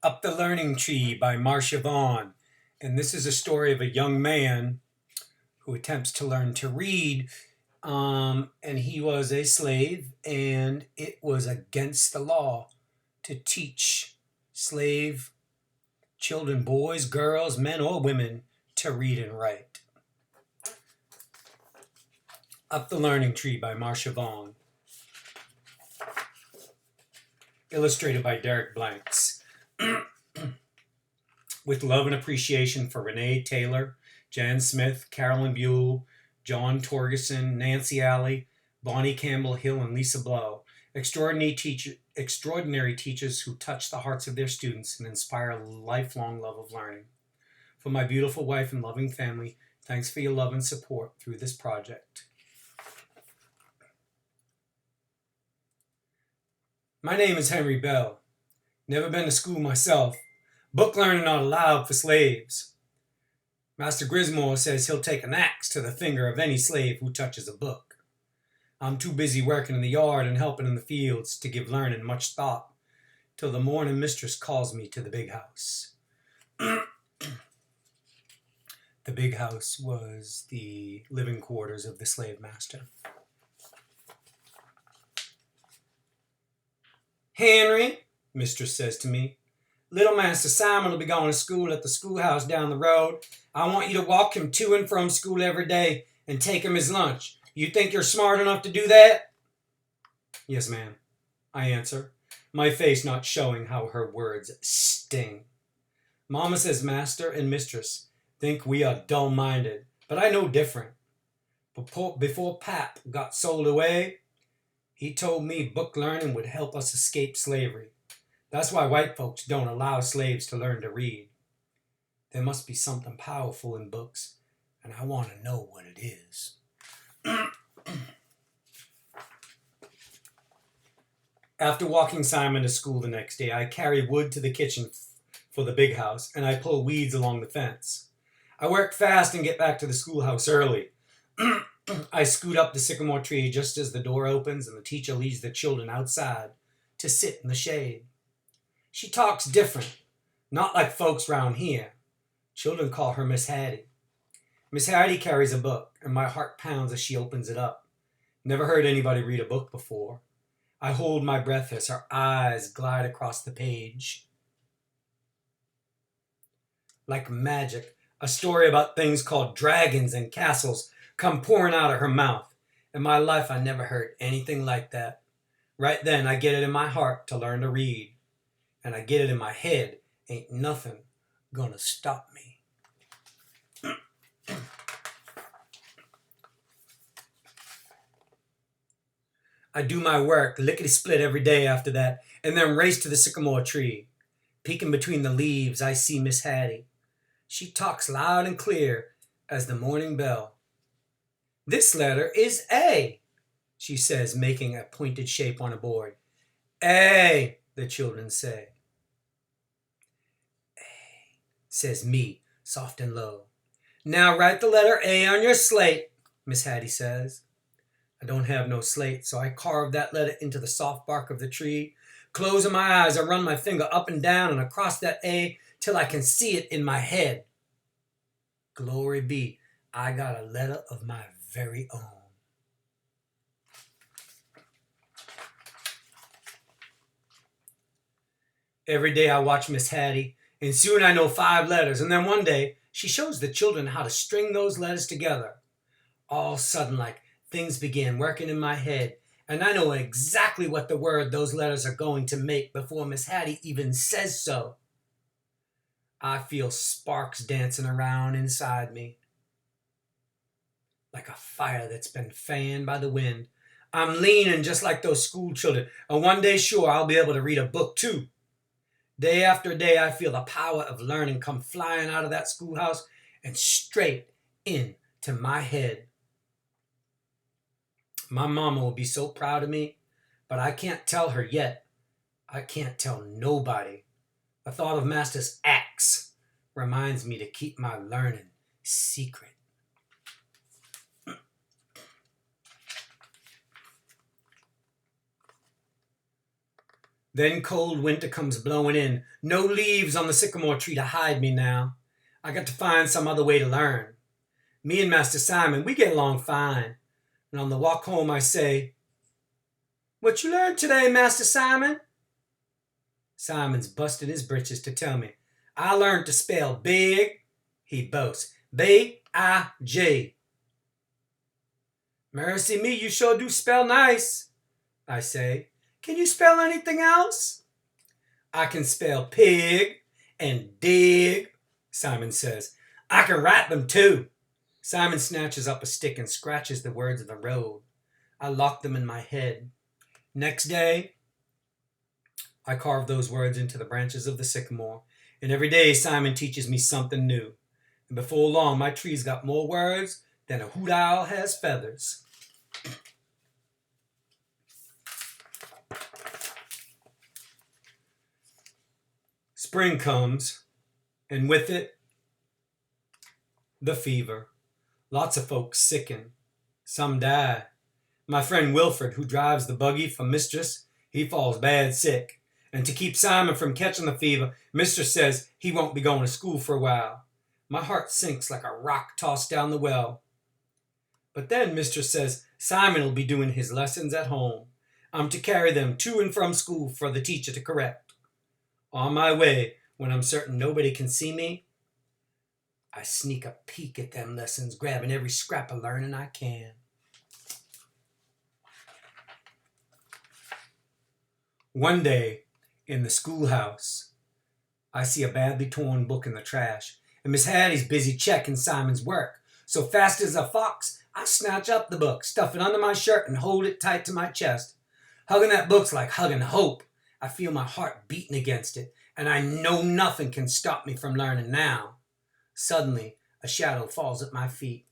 Up the Learning Tree by Marcia Vaughn. And this is a story of a young man who attempts to learn to read. And he was a slave, and it was against the law to teach slave children, boys, girls, men, or women, to read and write. Up the Learning Tree by Marcia Vaughn. Illustrated by Derek Blanks. With love and appreciation for Renee Taylor, Jan Smith, Carolyn Buell, John Torgerson, Nancy Alley, Bonnie Campbell Hill, and Lisa Blow. Extraordinary teachers who touch the hearts of their students and inspire a lifelong love of learning. For my beautiful wife and loving family, thanks for your love and support through this project. My name is Henry Bell. Never been to school myself. Book learning not allowed for slaves. Master Grismore says he'll take an axe to the finger of any slave who touches a book. I'm too busy working in the yard and helping in the fields to give learning much thought, till the morning mistress calls me to the big house. The big house was the living quarters of the slave master. Henry, mistress says to me, little Master Simon will be going to school at the schoolhouse down the road. I want you to walk him to and from school every day and take him his lunch. You think you're smart enough to do that? Yes, ma'am, I answer, my face not showing how her words sting. Mama says master and mistress think we are dull-minded, but I know different. Before Pap got sold away, he told me book learning would help us escape slavery. That's why white folks don't allow slaves to learn to read. There must be something powerful in books, and I want to know what it is. After walking Simon to school the next day, I carry wood to the kitchen for the big house, and I pull weeds along the fence. I work fast and get back to the schoolhouse early. I scoot up the sycamore tree just as the door opens and the teacher leads the children outside to sit in the shade. She talks different, not like folks round here. Children call her Miss Hattie. Miss Hattie carries a book, and my heart pounds as she opens it up. Never heard anybody read a book before. I hold my breath as her eyes glide across the page. Like magic, a story about things called dragons and castles come pouring out of her mouth. In my life, I never heard anything like that. Right then, I get it in my heart to learn to read. And I get it in my head, ain't nothing gonna stop me. I do my work lickety-split every day after that, and then race to the sycamore tree. Peeking between the leaves, I see Miss Hattie. She talks loud and clear as the morning bell. This letter is A, she says, making a pointed shape on a board. A, the children say. A, says me, soft and low. Now write the letter A on your slate, Miss Hattie says. I don't have no slate, so I carve that letter into the soft bark of the tree. Closing my eyes, I run my finger up and down and across that A till I can see it in my head. Glory be, I got a letter of my very own. Every day I watch Miss Hattie, and soon I know 5 letters, and then one day she shows the children how to string those letters together. All sudden, like, things began working in my head, and I know exactly what the word those letters are going to make before Miss Hattie even says so. I feel sparks dancing around inside me, like a fire that's been fanned by the wind. I'm leaning just like those school children, and one day sure I'll be able to read a book too. Day after day I feel the power of learning come flying out of that schoolhouse and straight into my head. My mama will be so proud of me, but I can't tell her yet. I can't tell nobody. The thought of Master's axe reminds me to keep my learning secret. Then cold winter comes blowing in. No leaves on the sycamore tree to hide me now. I got to find some other way to learn. Me and Master Simon, we get along fine. And on the walk home I say, "What you learned today, Master Simon?" Simon's busted his britches to tell me. "I learned to spell big," he boasts. B-I-G. "Mercy me, you sure do spell nice," I say. "Can you spell anything else?" "I can spell pig and dig," Simon says. "I can write them too." Simon snatches up a stick and scratches the words of the road. I lock them in my head. Next day, I carve those words into the branches of the sycamore, and every day Simon teaches me something new. And before long, my tree's got more words than a hoot owl has feathers. Spring comes, and with it, the fever. Lots of folks sicken. Some die. My friend Wilfred, who drives the buggy for Mistress, he falls bad sick. And to keep Simon from catching the fever, Mistress says he won't be going to school for a while. My heart sinks like a rock tossed down the well. But then Mistress says Simon will be doing his lessons at home. I'm to carry them to and from school for the teacher to correct. On my way, when I'm certain nobody can see me, I sneak a peek at them lessons, grabbing every scrap of learning I can. One day, in the schoolhouse, I see a badly torn book in the trash, and Miss Hattie's busy checking Simon's work. So fast as a fox, I snatch up the book, stuff it under my shirt, and hold it tight to my chest. Hugging that book's like hugging hope. I feel my heart beating against it, and I know nothing can stop me from learning now. Suddenly, a shadow falls at my feet.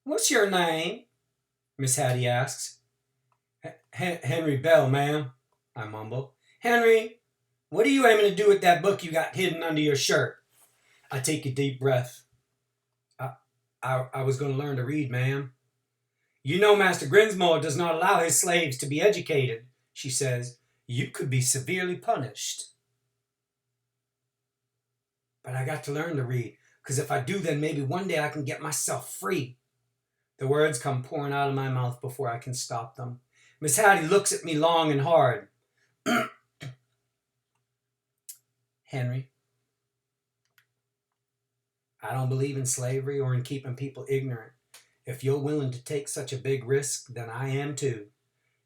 "What's your name?" Miss Hattie asks. Henry Bell, ma'am," I mumble. "Henry, what are you aiming to do with that book you got hidden under your shirt?" I take a deep breath. I was going to learn to read, ma'am." "You know Master Grinsmore does not allow his slaves to be educated," she says. "You could be severely punished." "But I got to learn to read, because if I do, then maybe one day I can get myself free." The words come pouring out of my mouth before I can stop them. Miss Hattie looks at me long and hard. "Henry, I don't believe in slavery or in keeping people ignorant. If you're willing to take such a big risk, then I am too.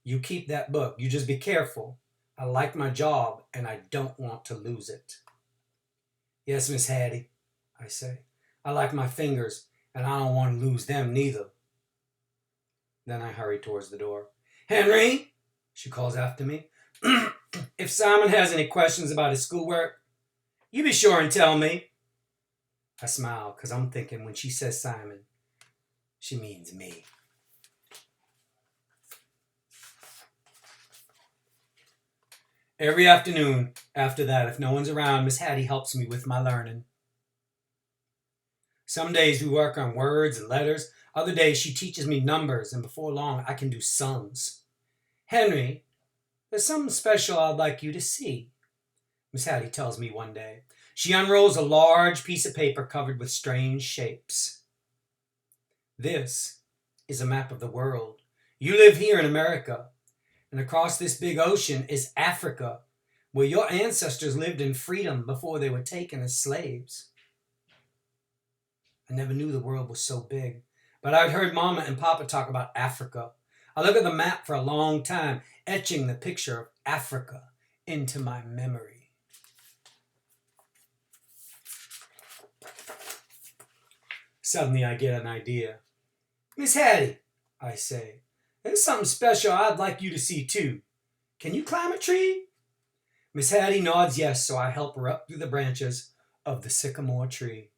You keep that book. You just be careful. I like my job, and I don't want to lose it." "Yes, Miss Hattie," I say. "I like my fingers, and I don't want to lose them neither." Then I hurry towards the door. "Henry," she calls after me, "if Simon has any questions about his schoolwork, you be sure and tell me." I smile, because I'm thinking when she says Simon, she means me. Every afternoon after that, if no one's around, Miss Hattie helps me with my learning. Some days we work on words and letters. Other days she teaches me numbers, and before long I can do sums. "Henry, there's something special I'd like you to see," Miss Hattie tells me one day. She unrolls a large piece of paper covered with strange shapes. "This is a map of the world. You live here in America, and across this big ocean is Africa, where your ancestors lived in freedom before they were taken as slaves." I never knew the world was so big, but I'd heard Mama and Papa talk about Africa. I look at the map for a long time, etching the picture of Africa into my memory. Suddenly I get an idea. "Miss Hattie," I say, "there's something special I'd like you to see too. Can you climb a tree?" Miss Hattie nods yes, so I help her up through the branches of the sycamore tree.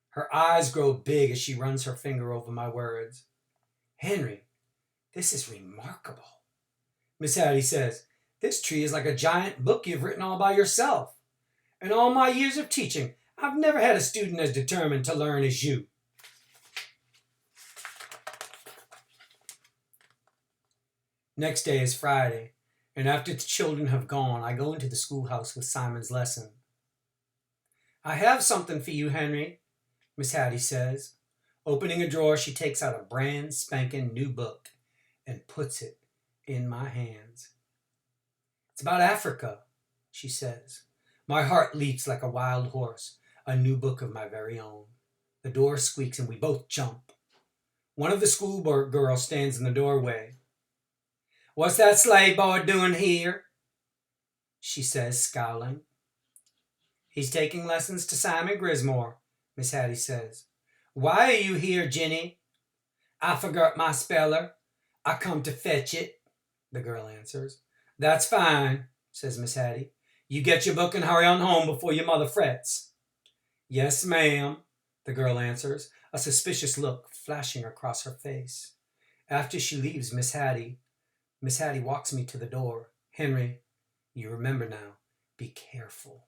Her eyes grow big as she runs her finger over my words. "Henry, this is remarkable." Miss Hattie says, "This tree is like a giant book you've written all by yourself. In all my years of teaching, I've never had a student as determined to learn as you." Next day is Friday, and after the children have gone, I go into the schoolhouse with Simon's lesson. I have something for you, Henry, Miss Hattie says. Opening a drawer, she takes out a brand spanking new book and puts it in my hands. It's about Africa, she says. My heart leaps like a wild horse, a new book of my very own. The door squeaks and we both jump. One of the schoolgirls stands in the doorway. What's that slave boy doing here? She says, scowling. He's taking lessons to Simon Grismore, Miss Hattie says. Why are you here, Jenny? I forgot my speller. I come to fetch it, the girl answers. That's fine, says Miss Hattie. You get your book and hurry on home before your mother frets. Yes, ma'am, the girl answers, a suspicious look flashing across her face. After she leaves Miss Hattie walks me to the door. Henry, you remember now. Be careful.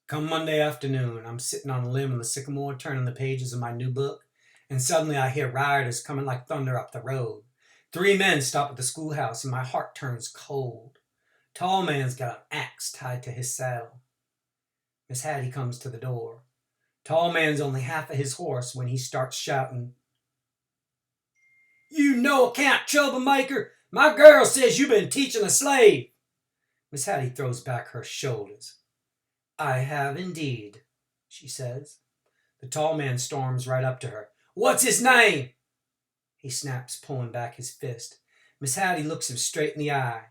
Come Monday afternoon, I'm sitting on a limb in the sycamore turning the pages of my new book, and suddenly I hear rioters coming like thunder up the road. 3 men stop at the schoolhouse, and my heart turns cold. Tall man's got an axe tied to his saddle. Miss Hattie comes to the door. Tall man's only half of his horse when he starts shouting, You no-account troublemaker! My girl says you've been teaching a slave! Miss Hattie throws back her shoulders. I have indeed, she says. The tall man storms right up to her. What's his name? He snaps, pulling back his fist. Miss Hattie looks him straight in the eye.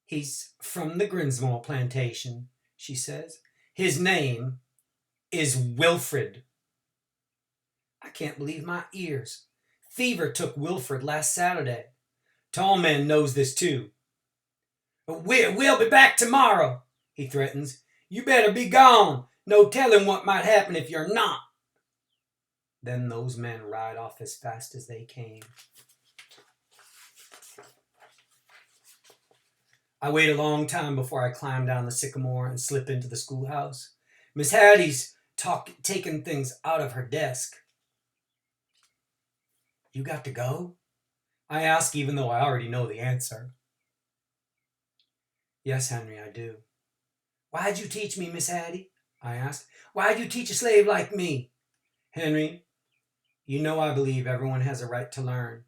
He's from the Grismore plantation, she says. His name is Wilfred. I can't believe my ears. Fever took Wilfred last Saturday. Tall man knows this too. We'll be back tomorrow, he threatens. You better be gone. No telling what might happen if you're not. Then those men ride off as fast as they came. I wait a long time before I climb down the sycamore and slip into the schoolhouse. Miss Hattie's taking things out of her desk. You got to go? I ask even though I already know the answer. Yes, Henry, I do. Why'd you teach me, Miss Hattie? I asked. Why'd you teach a slave like me? Henry, you know I believe everyone has a right to learn.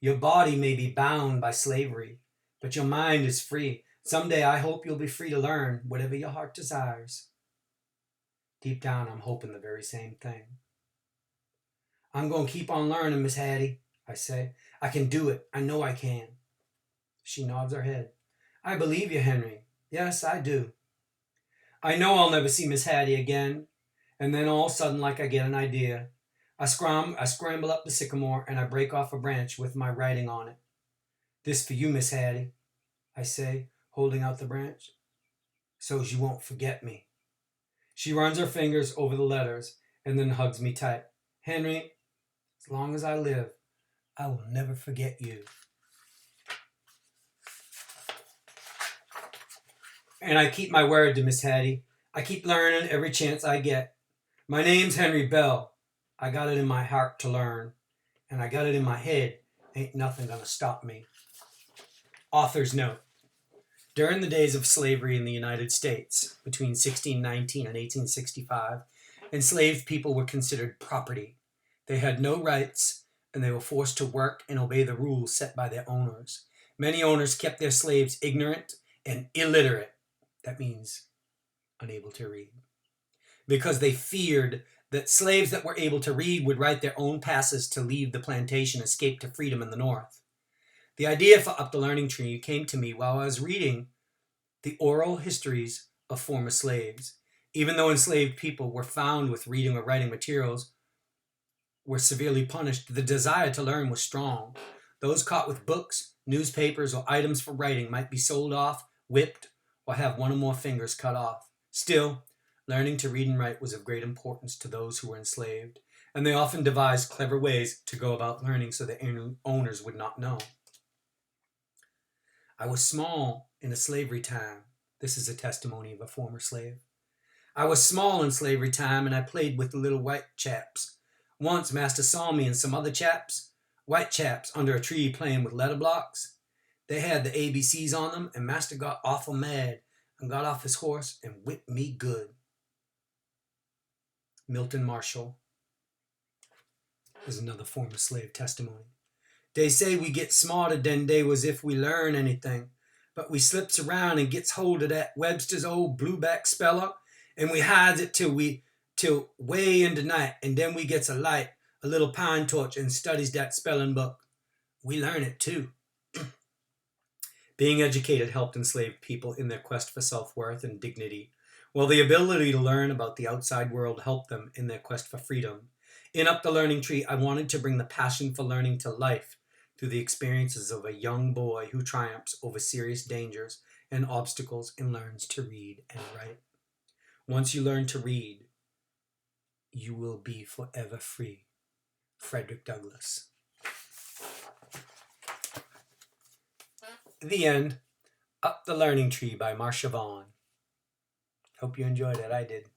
Your body may be bound by slavery, but your mind is free. Someday I hope you'll be free to learn whatever your heart desires. Deep down, I'm hoping the very same thing. I'm going to keep on learning, Miss Hattie, I say. I can do it. I know I can. She nods her head. I believe you, Henry. Yes, I do. I know I'll never see Miss Hattie again, and then all of a sudden, like I get an idea. I scramble up the sycamore, and I break off a branch with my writing on it. This for you, Miss Hattie, I say, holding out the branch, so's you won't forget me. She runs her fingers over the letters and then hugs me tight. Henry, as long as I live, I will never forget you. And I keep my word to Miss Hattie. I keep learning every chance I get. My name's Henry Bell. I got it in my heart to learn, and I got it in my head. Ain't nothing gonna stop me. Author's note. During the days of slavery in the United States, between 1619 and 1865, enslaved people were considered property. They had no rights, and they were forced to work and obey the rules set by their owners. Many owners kept their slaves ignorant and illiterate. That means unable to read. Because they feared that slaves that were able to read would write their own passes to leave the plantation, escape to freedom in the North. The idea for Up the Learning Tree came to me while I was reading the oral histories of former slaves. Even though enslaved people were found with reading or writing materials were severely punished, the desire to learn was strong. Those caught with books, newspapers, or items for writing might be sold off, whipped, or have one or more fingers cut off. Still, learning to read and write was of great importance to those who were enslaved, and they often devised clever ways to go about learning so the owners would not know. I was small in a slavery time, This is a testimony of a former slave. I was small in slavery time and I played with the little white chaps. Once master saw me and some other chaps, white chaps, under a tree playing with letter blocks. They had the ABCs on them and master got awful mad and got off his horse and whipped me good. Milton Marshall is another former slave testimony. They say we get smarter than they was if we learn anything, but we slips around and gets hold of that Webster's old blueback speller, and we hides it till way into night, and then we gets a light, a little pine torch, and studies that spelling book. We learn it too. Being educated helped enslaved people in their quest for self-worth and dignity, while the ability to learn about the outside world helped them in their quest for freedom. In Up the Learning Tree, I wanted to bring the passion for learning to life through the experiences of a young boy who triumphs over serious dangers and obstacles and learns to read and write. Once you learn to read, you will be forever free. Frederick Douglass. The end. Up the Learning Tree by Marcia Vaughn. Hope you enjoyed it. I did.